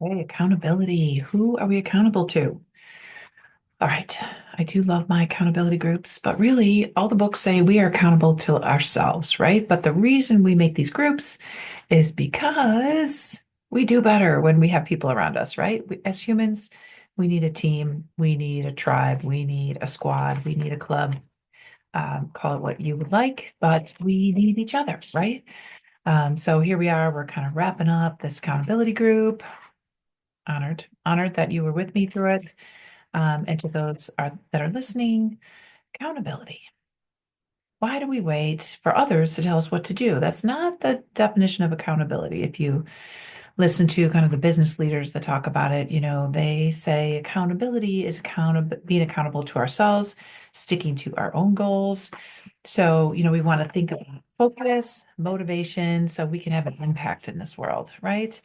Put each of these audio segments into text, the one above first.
Okay, accountability. Who are we accountable to? All right. I do love my accountability groups, but really, all the books say we are accountable to ourselves, right? But the reason we make these groups is because we do better when we have people around us, right? As humans, we need a team, we need a tribe, we need a squad, we need a club. Call it what you would like, but we need each other, right? So here we are. We're kind of wrapping up this accountability group. Honored that you were with me through it. And to those that are listening, accountability. Why do we wait for others to tell us what to do? That's not the definition of accountability. If you listen to kind of the business leaders that talk about it, they say accountability is being accountable to ourselves, sticking to our own goals. So, we want to think about focus, motivation, so we can have an impact in this world, right?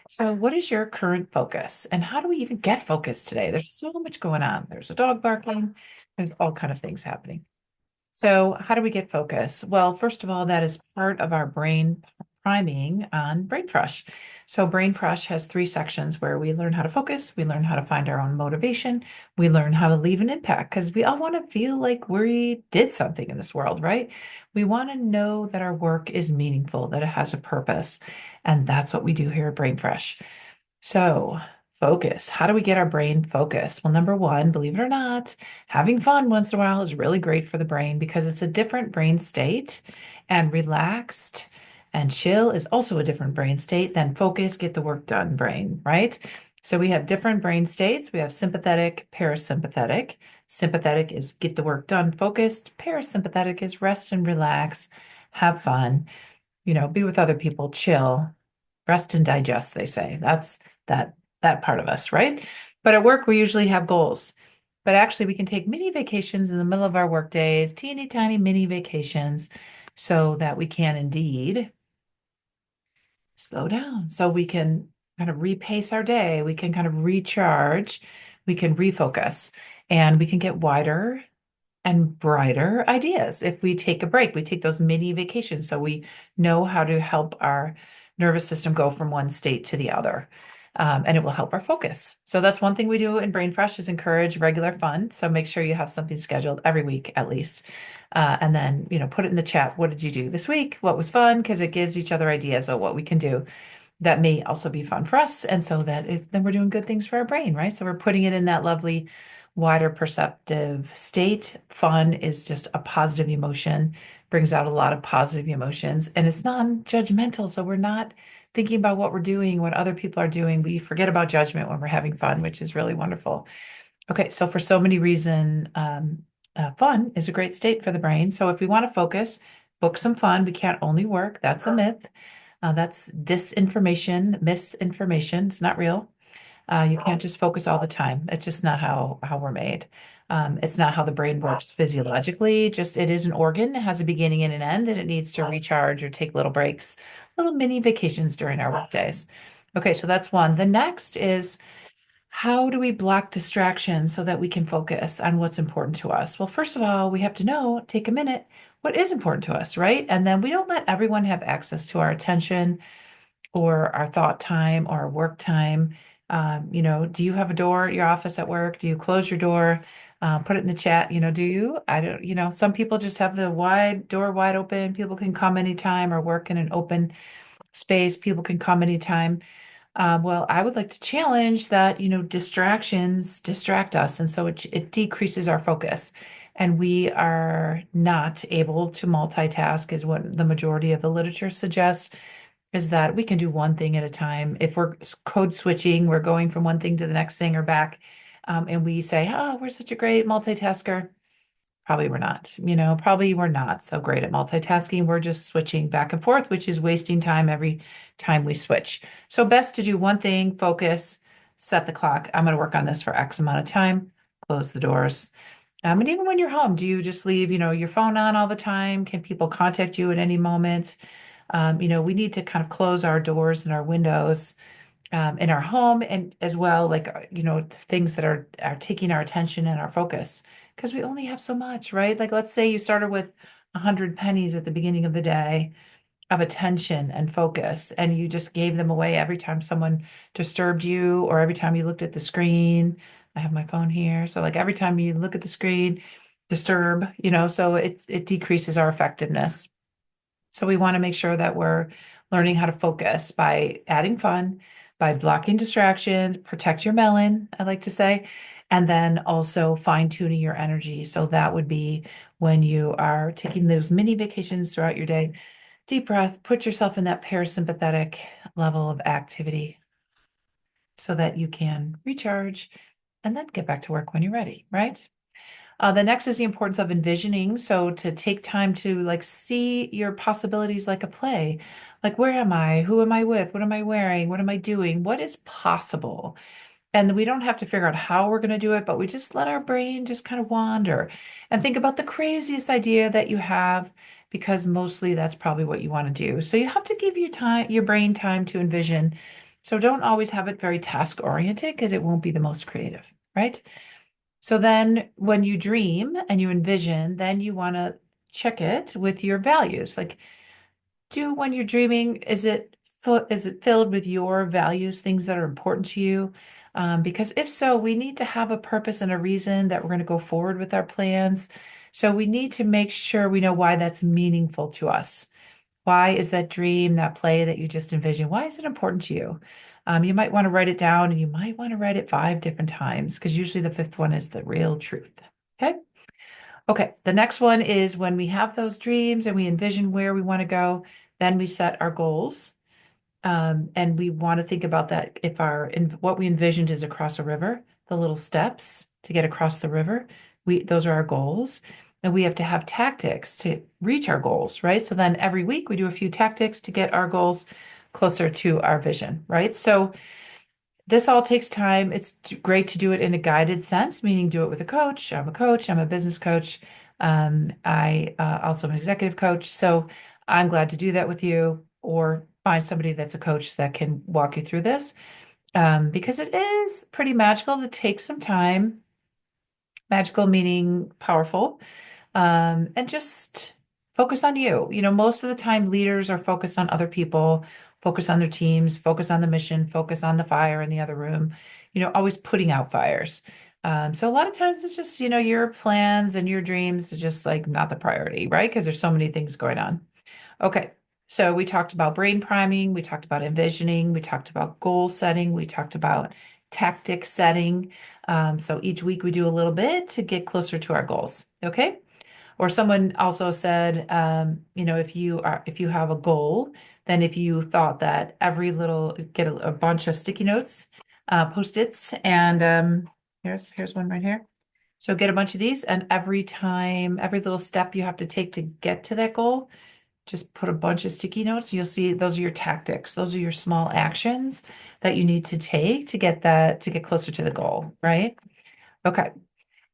So, what is your current focus, and how do we even get focused today? There's so much going on. There's a dog barking. There's all kind of things happening. So, how do we get focus? Well, first of all, that is part of our brain priming on Brain Fresh. So, Brain Fresh has three sections where we learn how to focus, we learn how to find our own motivation, we learn how to leave an impact because we all want to feel like we did something in this world, right? We want to know that our work is meaningful, that it has a purpose. And that's what we do here at Brain Fresh. So, focus. How do we get our brain focused? Well, number one, believe it or not, having fun once in a while is really great for the brain because it's a different brain state, and relaxed and chill is also a different brain state than focus, get the work done brain, right? So, we have different brain states. We have sympathetic, parasympathetic. Sympathetic is get the work done, focused. Parasympathetic is rest and relax, have fun, be with other people, chill, rest and digest, they say. That's that part of us, right? But at work, we usually have goals. But actually, we can take mini vacations in the middle of our work days, teeny tiny mini vacations, so that we can indeed slow down. So we can kind of repace our day. We can kind of recharge. We can refocus, and we can get wider and brighter ideas if we take a break. We take those mini vacations so we know how to help our nervous system go from one state to the other. And it will help our focus. So that's one thing we do in Brain Fresh is encourage regular fun. So make sure you have something scheduled every week at least. And then, put it in the chat. What did you do this week? What was fun? Because it gives each other ideas of what we can do that may also be fun for us. And so then we're doing good things for our brain, right? So we're putting it in that lovely, wider perceptive state. Fun is just a positive emotion, brings out a lot of positive emotions, and it's non-judgmental. So we're not thinking about what we're doing, what other people are doing. We forget about judgment when we're having fun, which is really wonderful. Okay, so for so many reasons, fun is a great state for the brain. So if we want to focus, book some fun. We can't only work. That's a myth. That's disinformation, misinformation. It's not real. You can't just focus all the time. It's just not how we're made. It's not how the brain works physiologically. Just it is an organ. It has a beginning and an end, and it needs to recharge or take little breaks, little mini vacations during our work days. Okay, so that's one. The next is how do we block distractions so that we can focus on what's important to us? Well, first of all, we have to take a minute, what is important to us, right? And then we don't let everyone have access to our attention or our thought time or our work time. Do you have a door at your office at work? Do you close your door? Put it in the chat. Do you? I don't, some people just have the door wide open. People can come anytime or work in an open space. People can come anytime. Well, I would like to challenge that, distractions distract us. And so it decreases our focus. And we are not able to multitask, is what the majority of the literature suggests, is that we can do one thing at a time. If we're code switching, we're going from one thing to the next thing or back, and we say, oh, we're such a great multitasker. Probably we're not, probably we're not so great at multitasking. We're just switching back and forth, which is wasting time every time we switch. So best to do one thing, focus, set the clock. I'm going to work on this for X amount of time, close the doors. And even when you're home, do you just leave, your phone on all the time? Can people contact you at any moment? We need to kind of close our doors and our windows in our home, and as well, like, things that are taking our attention and our focus, because we only have so much, right? Like, let's say you started with 100 pennies at the beginning of the day. of attention and focus, and you just gave them away every time someone disturbed you or every time you looked at the screen. I have my phone here. So like every time you look at the screen, disturb, so it decreases our effectiveness. So we want to make sure that we're learning how to focus by adding fun, by blocking distractions, protect your melon, I like to say, and then also fine-tuning your energy. So that would be when you are taking those mini vacations throughout your day. Deep breath, put yourself in that parasympathetic level of activity so that you can recharge and then get back to work when you're ready, right? The next is the importance of envisioning. So to take time to like see your possibilities like a play. Like, where am I? Who am I with? What am I wearing? What am I doing? What is possible? And we don't have to figure out how we're going to do it, but we just let our brain just kind of wander and think about the craziest idea that you have, because mostly that's probably what you want to do. So you have to give your brain time to envision. So don't always have it very task oriented because it won't be the most creative, right? So then when you dream and you envision, then you want to check it with your values. Like, when you're dreaming, is it filled with your values, things that are important to you? Because if so, we need to have a purpose and a reason that we're going to go forward with our plans. So we need to make sure we know why that's meaningful to us. Why is that dream, that play that you just envisioned, why is it important to you? You might want to write it down, and you might want to write it 5 different times because usually the fifth one is the real truth. Okay. Okay. The next one is when we have those dreams and we envision where we want to go, then we set our goals. And we want to think about that if what we envisioned is across a river, the little steps to get across the river, those are our goals. And we have to have tactics to reach our goals, right? So then every week we do a few tactics to get our goals closer to our vision, right? So this all takes time. It's great to do it in a guided sense, meaning do it with a coach. I'm a coach, I'm a business coach. I also am an executive coach. So I'm glad to do that with you, or find somebody that's a coach that can walk you through this, because it is pretty magical. It takes some time. Magical meaning powerful, and just focus on you. Most of the time, leaders are focused on other people, focus on their teams, focus on the mission, focus on the fire in the other room, always putting out fires. So a lot of times it's just, your plans and your dreams are just like not the priority, right? Because there's so many things going on. Okay. So we talked about brain priming, we talked about envisioning, we talked about goal setting, we talked about tactic setting. So each week we do a little bit to get closer to our goals. Okay. Or someone also said, if you have a goal, then if you thought that get a bunch of sticky notes, post-its, and here's one right here. So get a bunch of these, and every little step you have to take to get to that goal, just put a bunch of sticky notes. You'll see those are your tactics. Those are your small actions that you need to take to get closer to the goal, right? Okay.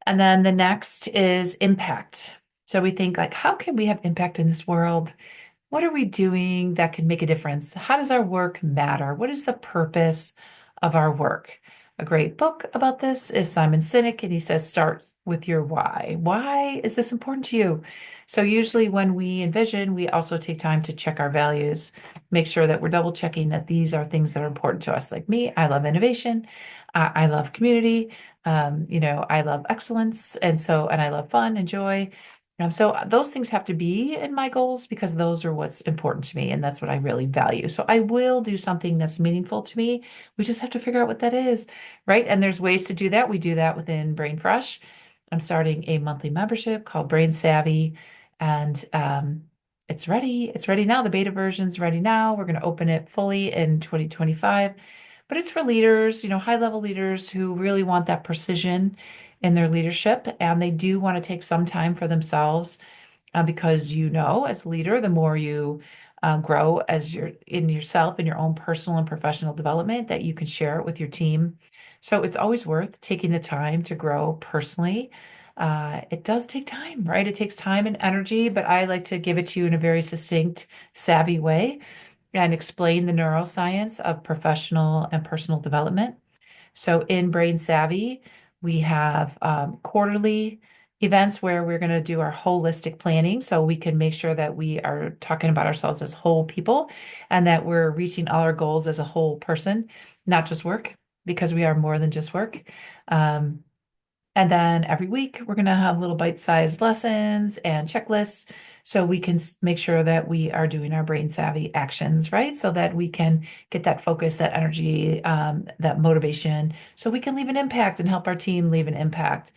And then the next is impact. So we think like, how can we have impact in this world? What are we doing that can make a difference? How does our work matter? What is the purpose of our work? A great book about this is Simon Sinek, and he says, start with your why. Why is this important to you? So usually when we envision, we also take time to check our values, make sure that we're double checking that these are things that are important to us. Like me, I love innovation. I love community. I love excellence. And I love fun and joy. So those things have to be in my goals because those are what's important to me, and that's what I really value. So I will do something that's meaningful to me. We just have to figure out what that is, right? And there's ways to do that. We do that within Brain Fresh. I'm starting a monthly membership called Brain Savvy, and it's ready. It's ready now. The beta version's ready now. We're going to open it fully in 2025. But it's for leaders, high-level leaders who really want that precision in their leadership, and they do want to take some time for themselves, because as a leader, the more you grow as you're in yourself in your own personal and professional development, that you can share it with your team. So it's always worth taking the time to grow personally. It does take time, right? It takes time and energy, but I like to give it to you in a very succinct, savvy way and explain the neuroscience of professional and personal development. So in Brain Savvy, we have quarterly events where we're going to do our holistic planning so we can make sure that we are talking about ourselves as whole people and that we're reaching all our goals as a whole person, not just work, because we are more than just work. Um, and then every week, we're going to have little bite-sized lessons and checklists so we can make sure that we are doing our brain savvy actions, right? So that we can get that focus, that energy, that motivation, so we can leave an impact and help our team leave an impact.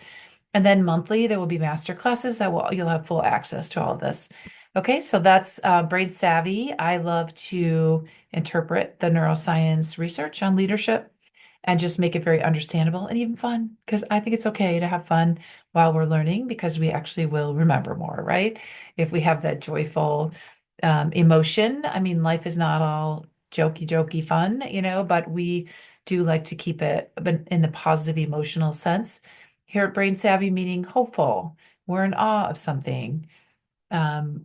And then monthly, there will be master classes that will you'll have full access to all of this. Okay, so that's Brain Savvy. I love to interpret the neuroscience research on leadership and just make it very understandable and even fun because I think it's okay to have fun while we're learning because we actually will remember more, right? If we have that joyful emotion. I mean, life is not all jokey fun, but we do like to keep it in the positive emotional sense. Here at Brain Savvy, meaning hopeful. We're in awe of something.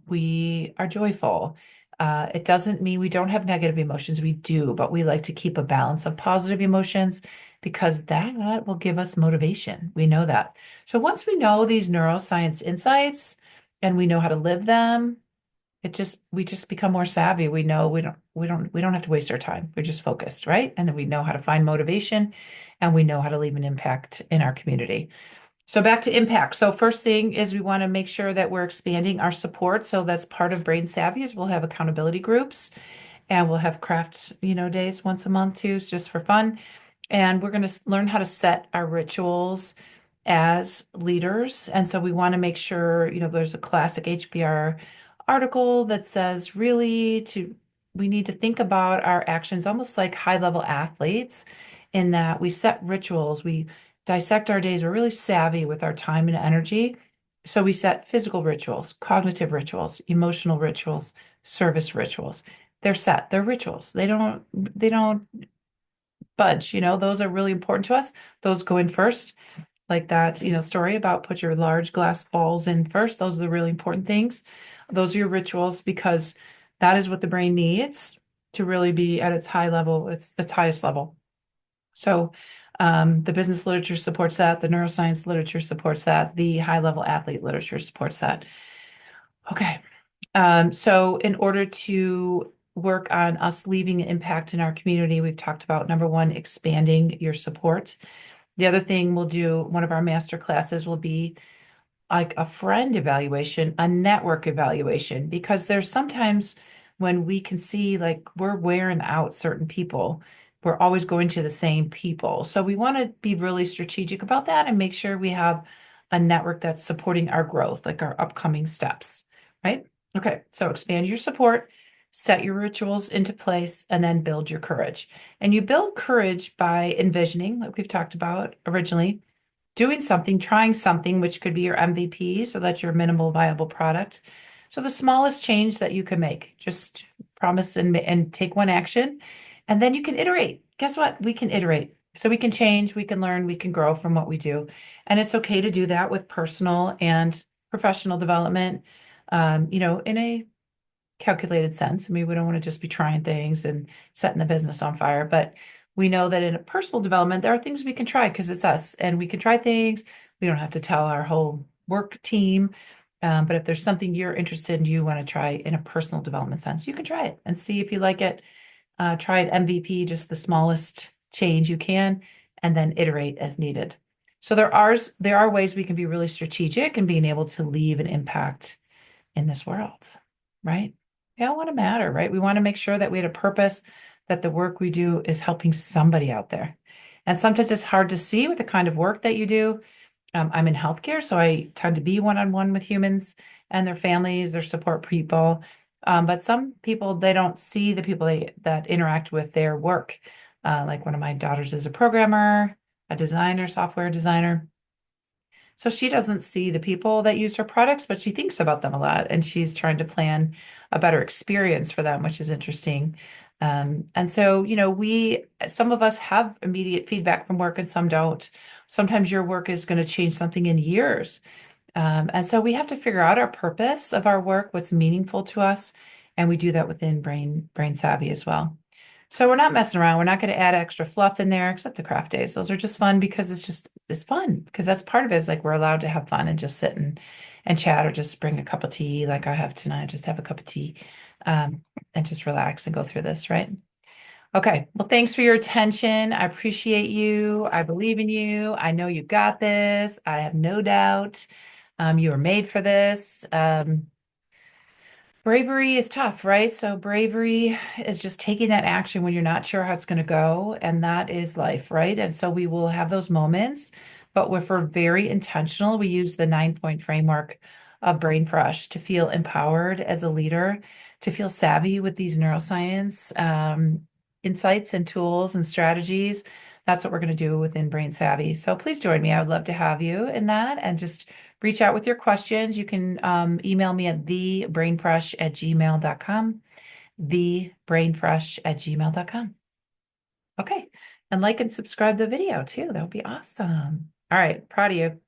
We are joyful. It doesn't mean we don't have negative emotions. We do, but we like to keep a balance of positive emotions because that will give us motivation. We know that. So once we know these neuroscience insights and we know how to live them, we just become more savvy. We know we don't have to waste our time. We're just focused, right? And then we know how to find motivation and we know how to leave an impact in our community. So back to impact. So first thing is we want to make sure that we're expanding our support. So that's part of Brain Savvy is we'll have accountability groups and we'll have craft, days once a month too, just for fun. And we're going to learn how to set our rituals as leaders. And so we want to make sure, there's a classic HBR article that says we need to think about our actions almost like high level athletes in that we set rituals, we dissect our days, we're really savvy with our time and energy. So we set physical rituals, cognitive rituals, emotional rituals, service rituals. They're set, they're rituals. They don't budge, those are really important to us. Those go in first, like that, story about put your large glass balls in first. Those are the really important things. Those are your rituals because that is what the brain needs to really be at its high level, its highest level. So the business literature supports that. The neuroscience literature supports that. The high level athlete literature supports that. Okay. So in order to work on us leaving an impact in our community, we've talked about number one, expanding your support. The other thing we'll do, one of our master classes will be like a friend evaluation, a network evaluation, because there's sometimes when we can see like we're wearing out certain people, we're always going to the same people. So we want to be really strategic about that and make sure we have a network that's supporting our growth, like our upcoming steps, right? Okay, so expand your support, set your rituals into place, and then build your courage. And you build courage by envisioning, like we've talked about originally, doing something, trying something, which could be your MVP, so that's your minimal viable product. So the smallest change that you can make, just promise and take one action, and then you can iterate. Guess what? We can iterate. So we can change, we can learn, we can grow from what we do. And it's okay to do that with personal and professional development, in a calculated sense. I mean, we don't want to just be trying things and setting the business on fire, but we know that in a personal development, there are things we can try because it's us and we can try things. We don't have to tell our whole work team. But if there's something you're interested in, you want to try in a personal development sense, you can try it and see if you like it. Try it MVP, just the smallest change you can, and then iterate as needed. So there are ways we can be really strategic and being able to leave an impact in this world, right? We all want to matter, right? We want to make sure that we had a purpose, that the work we do is helping somebody out there. And sometimes it's hard to see with the kind of work that you do. I'm in healthcare, so I tend to be one-on-one with humans and their families, their support people. But some people, they don't see the people that interact with their work. Like one of my daughters is a programmer, a designer, software designer. So she doesn't see the people that use her products, but she thinks about them a lot and she's trying to plan a better experience for them, which is interesting. And so, some of us have immediate feedback from work and some don't. Sometimes your work is going to change something in years. And so we have to figure out our purpose of our work, what's meaningful to us. And we do that within Brain Savvy as well. So we're not messing around. We're not going to add extra fluff in there, except the craft days. Those are just fun because it's fun because that's part of it is like we're allowed to have fun and just sit and chat or just bring a cup of tea like I have tonight. Just have a cup of tea, um, and just relax and go through this, right? Okay. Well, thanks for your attention. I appreciate you. I believe in you. I know you got this. I have no doubt. You were made for this. Bravery is tough, right? So bravery is just taking that action when you're not sure how it's going to go, and that is life, right? And so we will have those moments, but if we're very intentional, we use the 9-point framework of Brain Fresh to feel empowered as a leader, to feel savvy with these neuroscience insights and tools and strategies. That's what we're going to do within Brain Savvy. So please join me. I would love to have you in that and just reach out with your questions. You can email me at thebrainfresh@gmail.com, thebrainfresh@gmail.com. Okay. And like and subscribe the video too. That would be awesome. All right. Proud of you.